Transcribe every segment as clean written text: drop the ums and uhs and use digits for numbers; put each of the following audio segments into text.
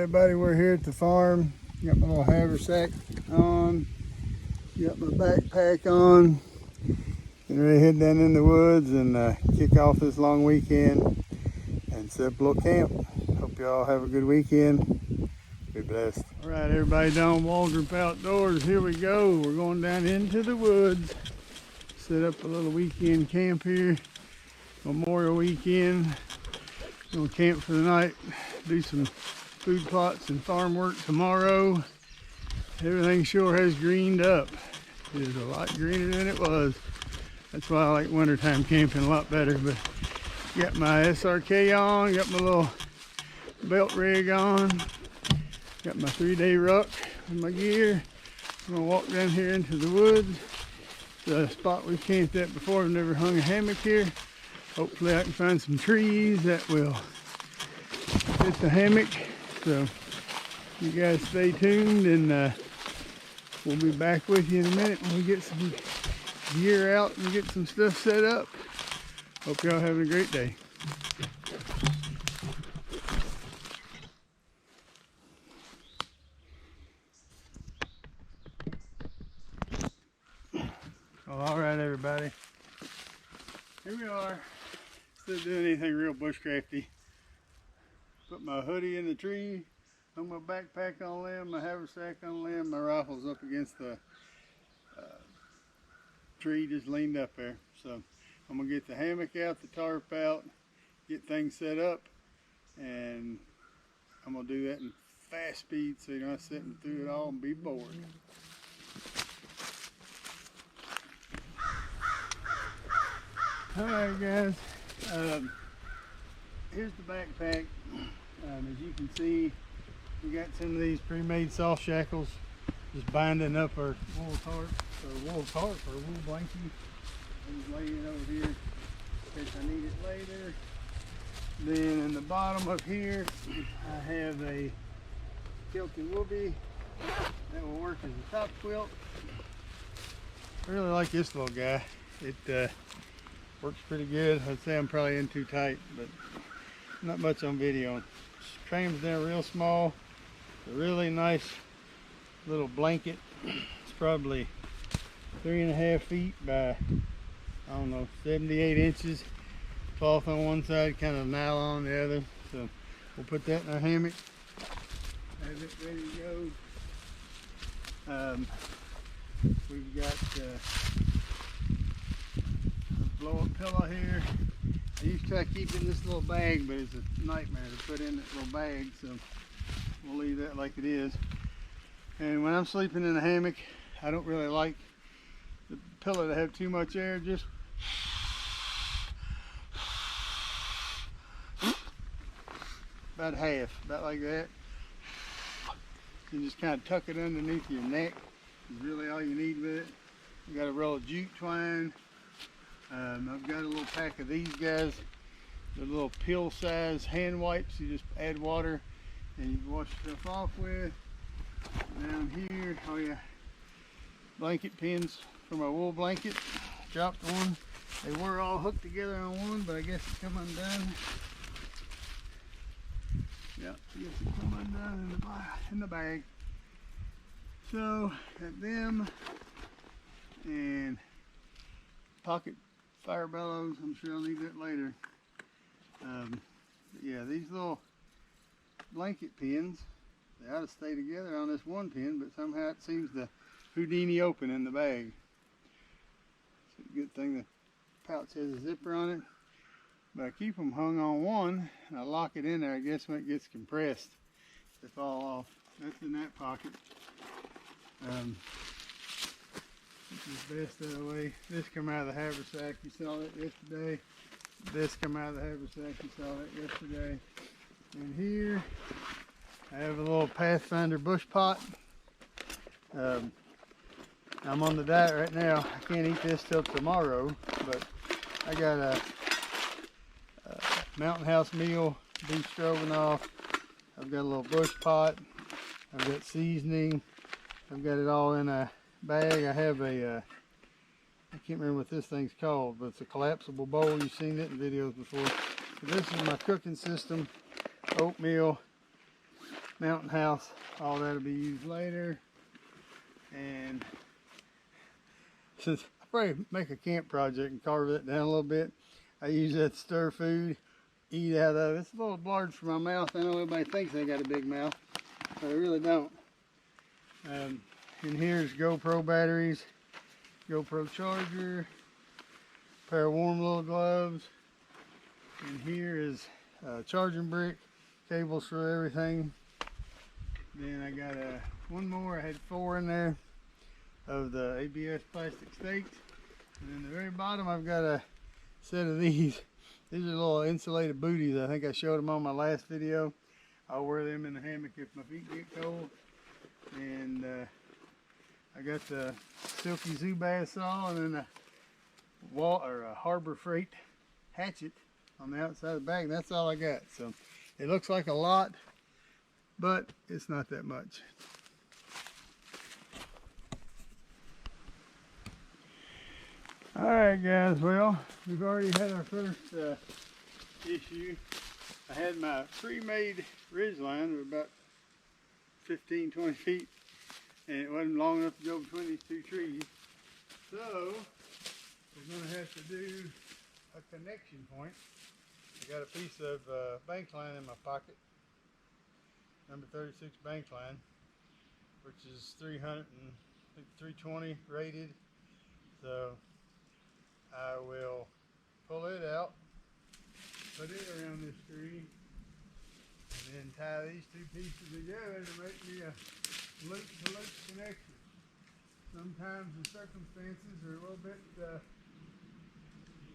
everybody, we're here at the farm. Got my little haversack on, got my backpack on, and ready to head down in the woods and kick off this long weekend and set up a little camp. Hope y'all have a good weekend. Be blessed. All right, everybody, down Waldrop Outdoors. Here we go. We're going down into the woods. Set up a little weekend camp here. Memorial weekend. Gonna camp for the night. Do some food plots and farm work tomorrow. Everything sure has greened up. It is a lot greener than it was. That's why I like wintertime camping a lot better. But got my SRK on, got my little belt rig on, got my 3-day ruck with my gear. I'm gonna walk down here into the woods. It's a spot we've camped at before. I've never hung a hammock here. Hopefully I can find some trees that will fit the hammock. So you guys stay tuned, and we'll be back with you in a minute when we get some gear out and get some stuff set up. Hope y'all having a great day. Well, all right, everybody. Here we are. Instead of doing anything real bushcrafty, put my hoodie in the tree, hung my backpack on limb, my haversack on limb, my rifle's up against the tree, just leaned up there. So I'm gonna get the hammock out, the tarp out, get things set up, and I'm gonna do that in fast speed so you're not sitting through it all and be bored. Alright guys, here's the backpack. As you can see, we got some of these pre-made soft shackles just binding up our wool tarp or wool blankie. I'm just laying it over here in case I need it later. Then in the bottom up here, I have a Kilty Woobie that will work as a top quilt. I really like this little guy. It works pretty good. I'd say I'm probably in too tight, but not much on video. Frames down real small. A really nice little blanket. It's probably 3.5 feet by, I don't know, 78 inches. Cloth on one side, kind of nylon on the other. So we'll put that in our hammock. Have it ready to go. We've got blow-up pillow here. I used to try keeping this little bag, but it's a nightmare to put in that little bag, so we'll leave that like it is. And when I'm sleeping in a hammock, I don't really like the pillow to have too much air. Just about half, about like that. You just kind of tuck it underneath your neck. Is really all you need with it. You got a roll of jute twine. I've got a little pack of these guys. They're little pill size hand wipes. You just add water and you can wash stuff off with. Down here, oh yeah, blanket pins for my wool blanket. Dropped one. They were all hooked together on one, but I guess it's come undone. Yeah, I guess it's come undone in the bag. So, got them and pocket fire bellows. I'm sure I'll need that later. But yeah, these little blanket pins, they ought to stay together on this one pin, but somehow it seems to Houdini open in the bag. It's a good thing the pouch has a zipper on it. But I keep them hung on one, and I lock it in there, I guess, when it gets compressed. They fall off. That's in that pocket. This is best of the way. This come out of the haversack. You saw it yesterday. This come out of the haversack. You saw it yesterday. And here, I have a little Pathfinder bush pot. I'm on the diet right now. I can't eat this till tomorrow, but I got a Mountain House meal, beef stroganoff. I've got a little bush pot. I've got seasoning. I've got it all in a bag. I have a, I can't remember what this thing's called, but it's a collapsible bowl. You've seen it in videos before. So this is my cooking system. Oatmeal, mountain house. All that'll be used later. And since I probably make a camp project and carve it down a little bit, I use that to stir food, eat out of it. It's a little large for my mouth. I know everybody thinks they got a big mouth, but I really don't. And here's GoPro batteries, GoPro charger, pair of warm little gloves. And here is a charging brick, cables for everything. Then I got one more. I had 4 in there of the ABS plastic stakes. And then the very bottom I've got a set of these. These are little insulated booties. I think I showed them on my last video. I'll wear them in the hammock if my feet get cold. And I got the Silky Zubaz saw and then a Harbor Freight hatchet on the outside of the bag. And that's all I got. So it looks like a lot, but it's not that much. Alright guys, well, we've already had our first issue. I had my pre-made ridgeline of about 15-20 feet, and it wasn't long enough to go between these 2 trees. So we're going to have to do a connection point. I got a piece of bank line in my pocket, number 36 bank line, which is 320 rated. So I will pull it out, put it around this tree, and then tie these 2 pieces together to make me a loop-to-loop connection. Sometimes the circumstances are a little bit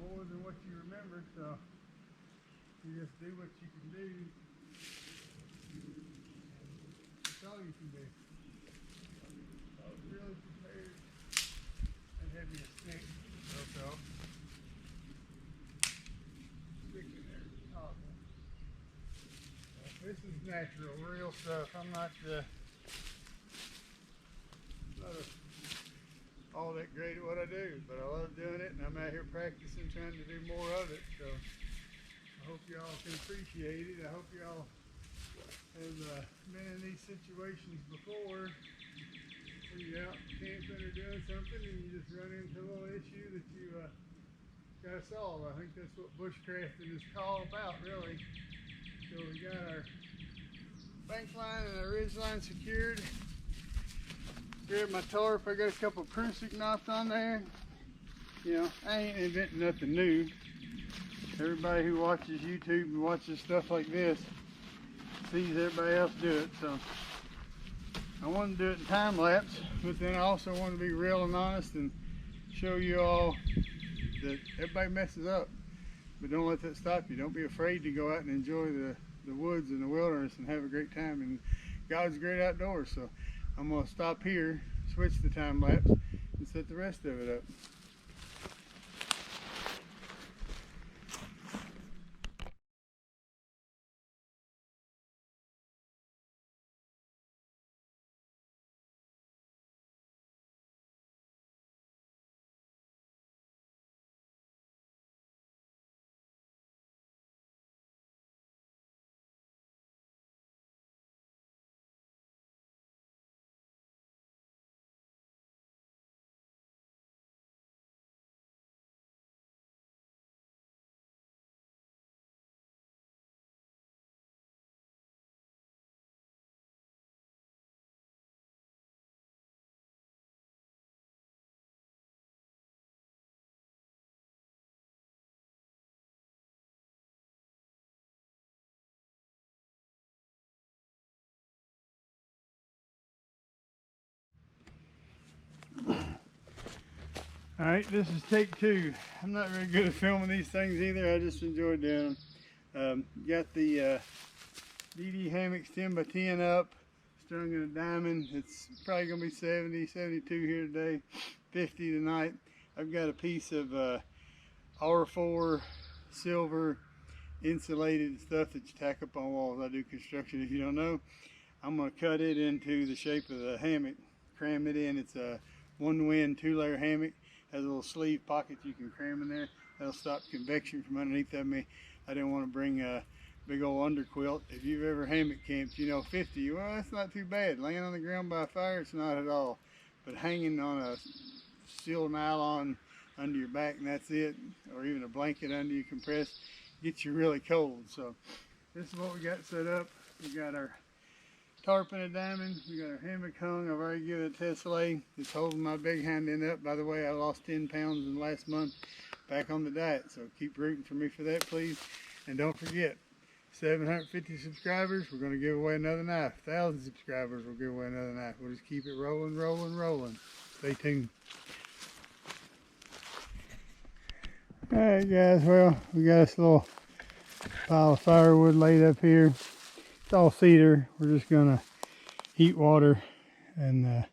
more than what you remember, so you just do what you can do. That's all you can do. I was really prepared. I'd have me a stick. So stick in there. Oh, this is natural, real stuff. I'm not all that great at what I do, but I love doing it, and I'm out here practicing, trying to do more of it. So I hope y'all can appreciate it. I hope y'all have been in these situations before. You're out camping or doing something and you just run into a little issue that you got to solve. I think that's what bushcrafting is all about, really. So we got our bank line and our ridge line secured. Grab my tarp. I got a couple of prusik knots on there. You know, I ain't inventing nothing new. Everybody who watches YouTube and watches stuff like this sees everybody else do it. So I want to do it in time lapse, but then I also want to be real and honest and show you all that everybody messes up, but don't let that stop you. Don't be afraid to go out and enjoy the woods and the wilderness and have a great time. And God's great outdoors. So I'm going to stop here, switch the time lapse, and set the rest of it up. Alright, this is take 2. I'm not very good at filming these things either. I just enjoy doing them. Got the DD Hammocks 10x10 up, strung in a diamond. It's probably going to be 70, 72 here today, 50 tonight. I've got a piece of R4 silver insulated stuff that you tack up on walls. I do construction if you don't know. I'm going to cut it into the shape of the hammock, cram it in. It's a one-wind 2-layer hammock. Has a little sleeve pocket you can cram in there. That'll stop convection from underneath of me. I didn't want to bring big old underquilt. If you've ever hammock camped, you know 50, well, that's not too bad. Laying on the ground by a fire, it's not at all. But hanging on a steel nylon under your back and that's it, or even a blanket under you compressed, gets you really cold. So this is what we got set up. We got our tarp and a diamond. We got our hammock hung. I've already given it Tessellay. It's holding my big hind end up. By the way, I lost 10 pounds in the last month. Back on the diet. So keep rooting for me for that, please. And don't forget, 750 subscribers, we're going to give away another knife. 1,000 subscribers, we'll give away another knife. We'll just keep it rolling, rolling, rolling. Stay tuned. Alright guys, well, we got this little pile of firewood laid up here. It's all cedar. We're just going to heat water and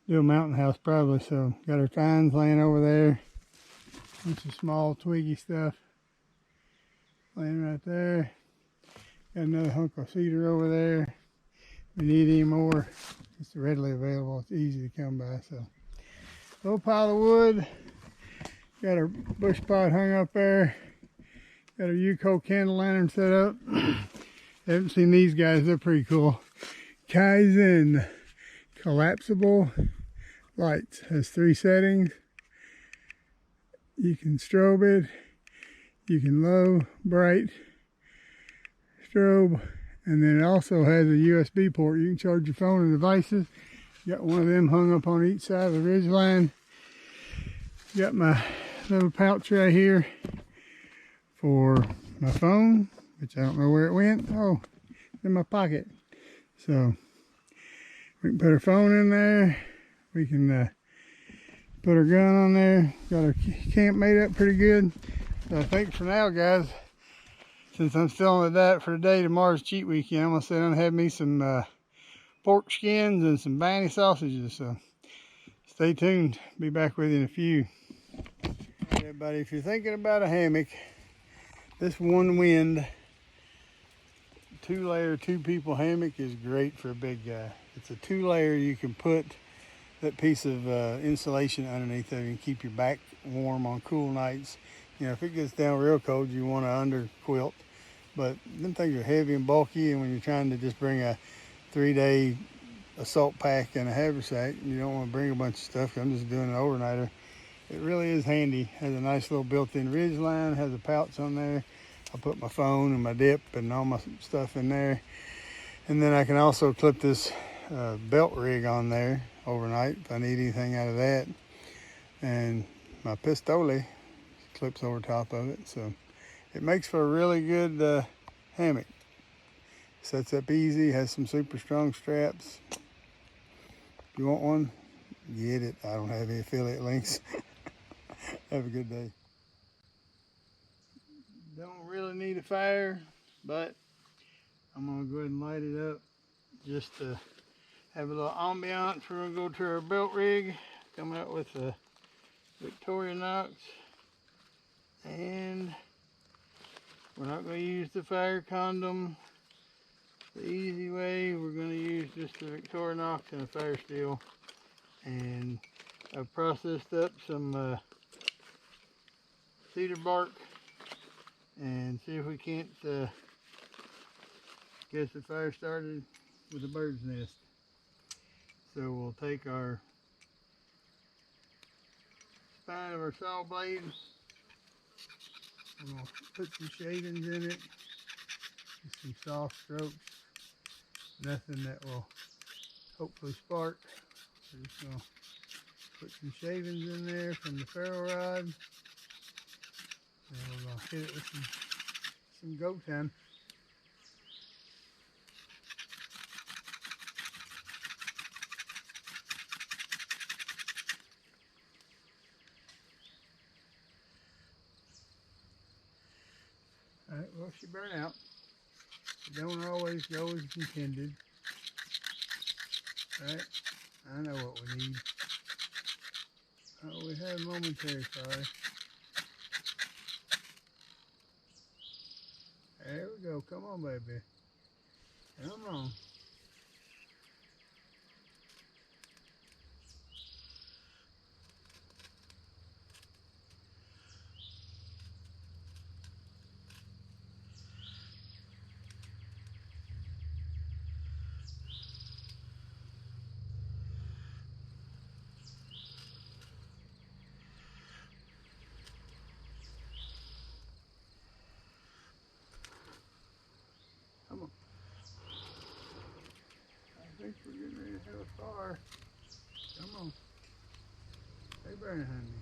do a mountain house probably. So got our tines laying over there. Bunch of small twiggy stuff laying right there. Got another hunk of cedar over there. If we need any more, it's readily available. It's easy to come by. So little pile of wood. Got our bush pot hung up there. Got our UCO candle lantern set up. Haven't seen these guys, they're pretty cool. Kaizen collapsible lights. Has 3 settings. You can strobe it. You can low, bright, strobe. And then it also has a USB port. You can charge your phone and devices. Got one of them hung up on each side of the ridge line. Got my little pouch right here for my phone, which I don't know where it went. Oh, it's in my pocket. So we can put our phone in there. We can put our gun on there. Got our camp made up pretty good. So I think for now, guys, since I'm still on the diet for today, tomorrow's cheat weekend, I'm gonna sit down and have me some pork skins and some Banney sausages. So stay tuned. Be back with you in a few. All right, everybody, if you're thinking about a hammock, this one wind 2-layer 2-people hammock is great for a big guy. It's a 2-layer. You can put that piece of insulation underneath there and keep your back warm on cool nights. You know, if it gets down real cold, you want to under quilt. But them things are heavy and bulky, and when you're trying to just bring a 3-day assault pack and a haversack, you don't want to bring a bunch of stuff. I'm just doing an overnighter. It really is handy. Has a nice little built-in ridge line. Has a pouch on there. I'll put my phone and my dip and all my stuff in there. And then I can also clip this belt rig on there overnight if I need anything out of that. And my pistole clips over top of it. So it makes for a really good hammock. Sets up easy, has some super strong straps. If you want one, get it. I don't have any affiliate links. Have a good day. Don't really need a fire, but I'm gonna go ahead and light it up just to have a little ambiance. We're gonna go to our belt rig, come out with a Victorinox, and we're not gonna use the fire condom the easy way. We're gonna use just the Victorinox and a fire steel. And I've processed up some cedar bark and see if we can't get the fire started with a bird's nest. So we'll take our spine of our saw blade, and we'll put some shavings in it, just some soft strokes, nothing that will hopefully spark. We're just going to put some shavings in there from the ferro rod, and we're going to hit it with some goat time. Alright, well, she burned out. It don't always go as intended. Right? I know what we need. Oh, we had a momentary fire. There we go. Come on, baby. Come on. Thinks we're getting ready to have a fire. Come on. Stay burning, honey.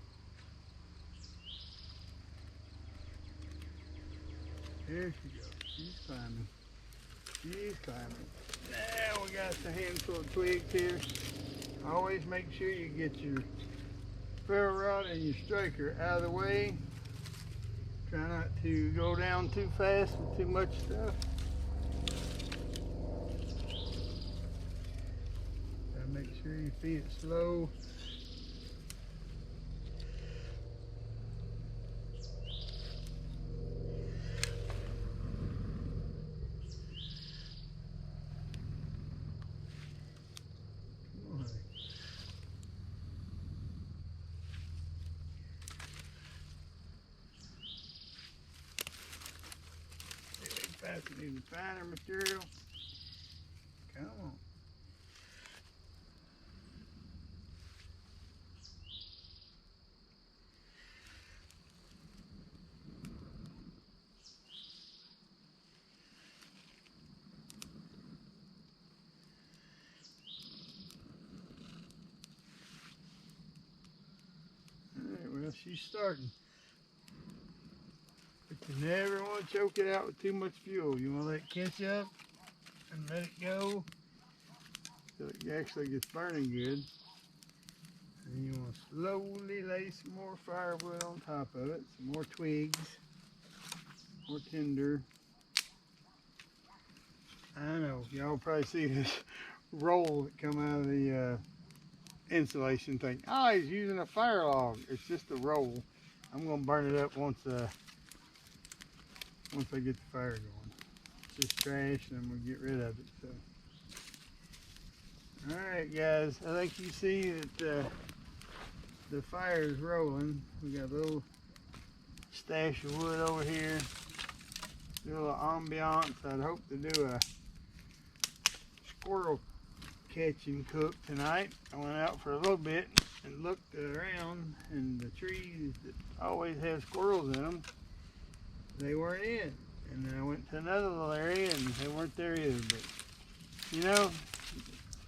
There she goes. She's climbing. She's climbing. Now we got a handful of twigs here. Always make sure you get your ferro rod and your striker out of the way. Try not to go down too fast with too much stuff. Gotta make sure you feed it slow. Need the finer material. Come on. Alright, well, she's starting. But you never want to choke it out with too much fuel. You want to let it catch up and let it go so it actually gets burning good. And you want to slowly lay some more firewood on top of it, some more twigs, more tinder. I know, y'all probably see this roll that come out of the insulation thing. Oh, he's using a fire log. It's just a roll. I'm going to burn it up once I get the fire going. It's just trash and I'm going to get rid of it. So, alright guys, I think you see that the fire is rolling. We got a little stash of wood over here. Do a little ambiance. I'd hope to do a squirrel catch and cook tonight. I went out for a little bit and looked around, and the trees that always have squirrels in them, they weren't in. And then I went to another little area and they weren't there either. But you know,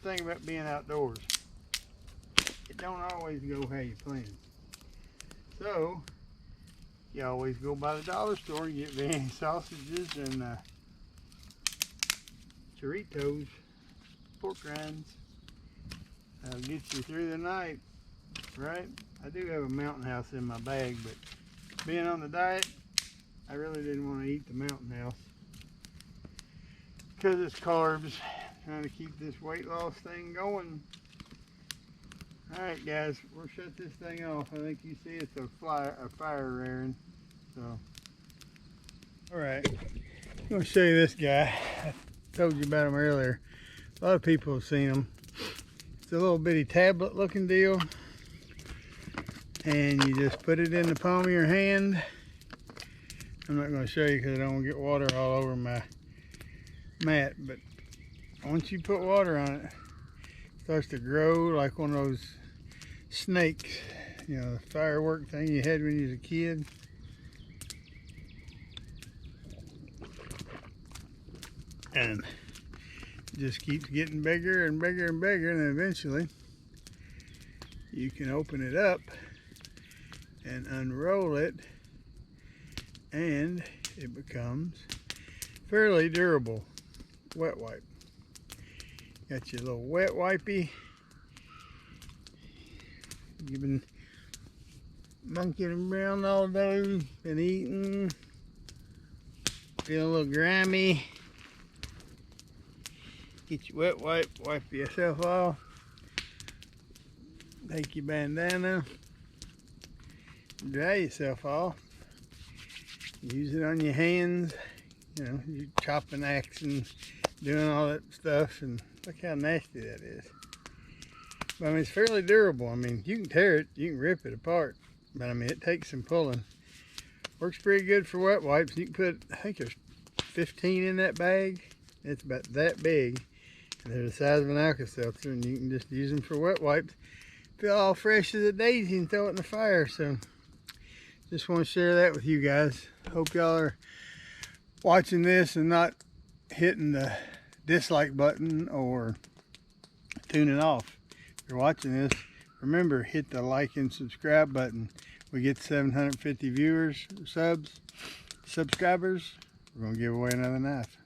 the thing about being outdoors, it don't always go how you plan. So you always go by the dollar store and get Vanny sausages and Choritos, pork rinds. That'll get you through the night, right? I do have a Mountain House in my bag, but being on the diet, I really didn't want to eat the Mountain House because it's carbs. Trying to keep this weight loss thing going. Alright guys, we'll shut this thing off. I think you see it's a fire raring. So, alright, I'm going to show you this guy. I told you about him earlier. A lot of people have seen him. It's a little bitty tablet looking deal. And you just put it in the palm of your hand. I'm not going to show you because I don't want to get water all over my mat. But once you put water on it, it starts to grow like one of those snakes. You know, the firework thing you had when you was a kid. And it just keeps getting bigger and bigger and bigger, and then eventually you can open it up and unroll it, and it becomes fairly durable wet wipe. Got your little wet wipey. You've been monkeying around all day, been eating, feeling a little grimy. Get your wet wipe, wipe yourself off. Take your bandana, dry yourself off. Use it on your hands. You know, you're chopping, axing, doing all that stuff, and look how nasty that is. But I mean, it's fairly durable. I mean, you can tear it, you can rip it apart, but I mean, it takes some pulling. Works pretty good for wet wipes. You can put, I think there's 15 in that bag. It's about that big. And they're the size of an Alka-Seltzer, and you can just use them for wet wipes. Feel all fresh as a daisy and throw it in the fire. So just want to share that with you guys. Hope y'all are watching this and not hitting the dislike button or tuning off. If you're watching this, remember, hit the like and subscribe button. We get 750 viewers, subscribers, we're gonna give away another knife.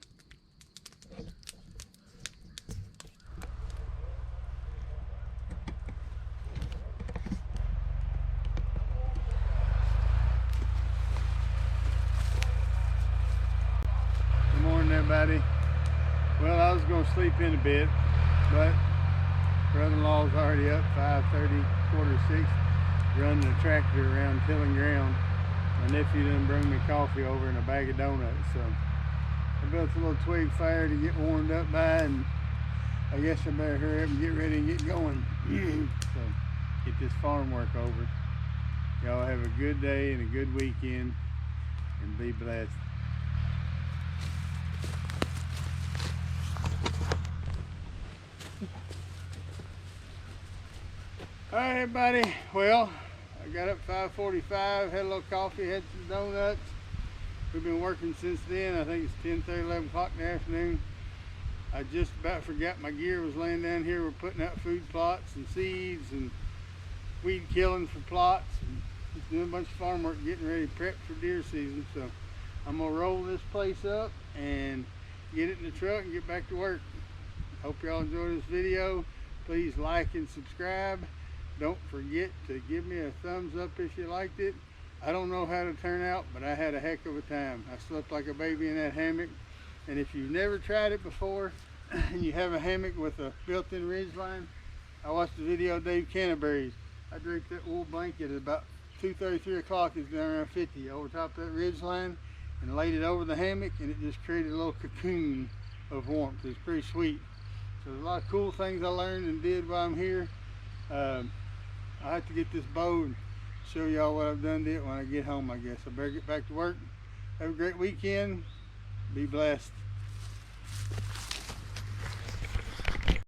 Good morning, everybody. Well, I was gonna sleep in a bit, but brother-in-law's already up, 5:30, 5:45, running the tractor around tilling ground. My nephew done bring me coffee over and a bag of donuts, so I built a little twig fire to get warmed up by, and I guess I better hurry up and get ready and get going. So get this farm work over. Y'all have a good day and a good weekend, and be blessed. All right, everybody. Well, I got up 5:45, had a little coffee, had some donuts. We've been working since then. I think it's 10:30, 11 o'clock in the afternoon. I just about forgot my gear was laying down here. We're putting out food plots and seeds and weed killing for plots, and just doing a bunch of farm work, getting ready to prep for deer season. So I'm gonna roll this place up and get it in the truck and get back to work. Hope y'all enjoyed this video. Please like and subscribe. Don't forget to give me a thumbs up if you liked it. I don't know how to turn out, but I had a heck of a time. I slept like a baby in that hammock. And if you've never tried it before and you have a hammock with a built-in ridge line, I watched the video of Dave Canterbury's. I draped that wool blanket at about 2:30, 3 o'clock. It's down around 50 over top of that ridge line, and laid it over the hammock, and it just created a little cocoon of warmth. It's pretty sweet. So there's a lot of cool things I learned and did while I'm here. I have to get this bow and show y'all what I've done to it when I get home, I guess. I better get back to work. Have a great weekend. Be blessed.